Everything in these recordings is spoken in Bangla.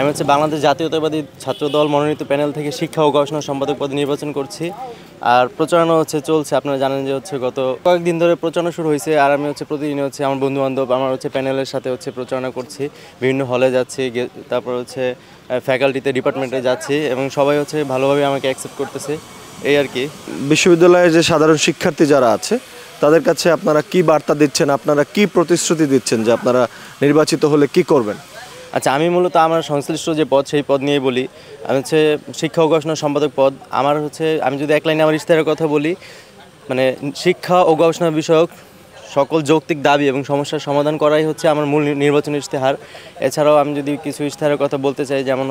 আমি হচ্ছে বাংলাদেশ জাতীয়তাবাদী ছাত্রদল মনোনীত প্যানেল থেকে শিক্ষা ও গবেষণা সম্পাদক পদে নির্বাচন করছি। আর প্রচারণা চলছে, আপনারা জানেন যে গত কয়েকদিন ধরে প্রচারণা শুরু হয়েছে। আর আমি প্রতিদিন আমার বন্ধুবান্ধব আমার প্যানেলের সাথে প্রচারণা করছি, বিভিন্ন হলে যাচ্ছি, তারপর ফ্যাকাল্টিতে ডিপার্টমেন্টে যাচ্ছি এবং সবাই ভালোভাবে আমাকে অ্যাকসেপ্ট করতেছে, এই আর কি। বিশ্ববিদ্যালয়ের যে সাধারণ শিক্ষার্থী যারা আছে তাদের কাছে আপনারা কি বার্তা দিচ্ছেন, আপনারা কি প্রতিশ্রুতি দিচ্ছেন যে আপনারা নির্বাচিত হলে কি করবেন? আচ্ছা, আমি মূলত আমার সংশ্লিষ্ট যে পদ সেই পদ নিয়ে বলি। আমি শিক্ষা ও গবেষণা সম্পাদক পদ। আমার আমি যদি এক লাইনে আমার ইশতেহারের কথা বলি, মানে শিক্ষা ও গবেষণা বিষয়ক সকল যৌক্তিক দাবি এবং সমস্যার সমাধান করাই আমার মূল নির্বাচনী ইশতেহার। এছাড়াও আমি যদি কিছু ইশতেহারের কথা বলতে চাই, যেমন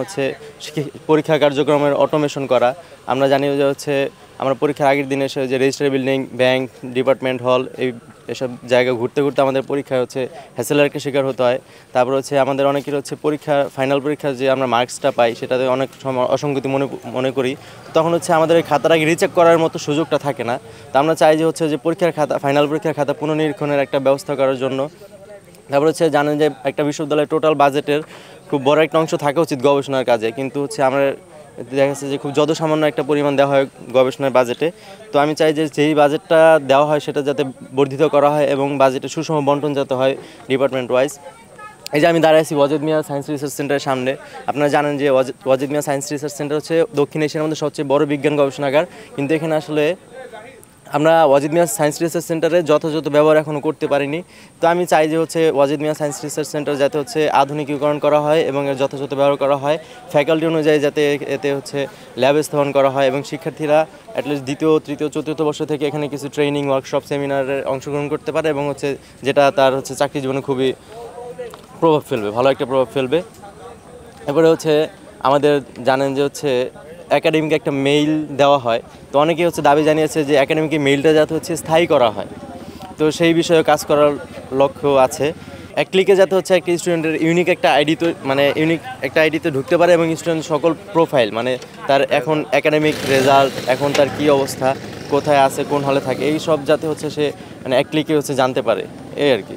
পরীক্ষা কার্যক্রমের অটোমেশন করা। আমরা জানি যে আমরা পরীক্ষার আগের দিনে এসে যে রেজিস্ট্রার বিল্ডিং, ব্যাংক, ডিপার্টমেন্ট হল, এসব জায়গা ঘুরতে ঘুরতে আমাদের পরীক্ষায় হ্যাসেলারকে শিকার হতে হয়। তারপর আমাদের অনেকের পরীক্ষা, ফাইনাল পরীক্ষার যে আমরা মার্কসটা পাই সেটাতে অনেক সময় অসঙ্গতি মনে করি। তখন আমাদের এই খাতাটাকে রিচেক করার মতো সুযোগটা থাকে না। তো আমরা চাই যে পরীক্ষার খাতা, ফাইনাল পরীক্ষার খাতা পুনর্নিরীক্ষণের একটা ব্যবস্থা করার জন্য। তারপর জানেন যে একটা বিশ্ববিদ্যালয়ের টোটাল বাজেটের খুব বড় একটা অংশ থাকা উচিত গবেষণার কাজে, কিন্তু আমরা দেখা যাচ্ছে যে খুব যতসামান্য একটা পরিমাণ দেওয়া হয় গবেষণার বাজেটে। তো আমি চাই যে যেই বাজেটটা দেওয়া হয় সেটা যাতে বর্ধিত করা হয় এবং বাজেটের সুষম বন্টন যাতে হয় ডিপার্টমেন্ট ওয়াইজ। এই যে আমি দাঁড়িয়ে আছি ওয়াজেদ মিয়া সায়েন্স রিসার্চ সেন্টারের সামনে। আপনারা জানেন যে Wazed Miah science research centre দক্ষিণ এশিয়ার মধ্যে সবচেয়ে বড় বিজ্ঞান গবেষণাগার, কিন্তু এখানে আমরা ওয়াজেদ মিয়া সায়েন্স রিসার্চ সেন্টারে যথাযথ ব্যবহার এখনও করতে পারিনি। তো আমি চাই যে Wazed Miah science research centre যাতে আধুনিকীকরণ করা হয় এবং এর যথাযথ ব্যবহার করা হয়, ফ্যাকাল্টি অনুযায়ী যাতে এতে ল্যাব স্থাপন করা হয় এবং শিক্ষার্থীরা অ্যাটলিস্ট দ্বিতীয়, তৃতীয়, চতুর্থ বর্ষ থেকে এখানে কিছু ট্রেনিং, ওয়ার্কশপ, সেমিনারে অংশগ্রহণ করতে পারে এবং যেটা তার চাকরি জীবনে খুবই প্রভাব ফেলবে, ভালো একটা প্রভাব ফেলবে। এরপরে আমাদের জানেন যে একাডেমিকে একটা মেইল দেওয়া হয়। তো অনেকেই দাবি জানিয়েছে যে একাডেমিকে মেইলটা যাতে স্থায়ী করা হয়। তো সেই বিষয়ে কাজ করার লক্ষ্য আছে। এক ক্লিকে যাতে একটা স্টুডেন্টের ইউনিক একটা আইডিতে ঢুকতে পারে এবং স্টুডেন্ট সকল প্রোফাইল, মানে তার এখন একাডেমিক রেজাল্ট, এখন তার কী অবস্থা, কোথায় আছে, কোন হলে থাকে, এই সব যাতে সে এক ক্লিকে জানতে পারে, এই আর কি।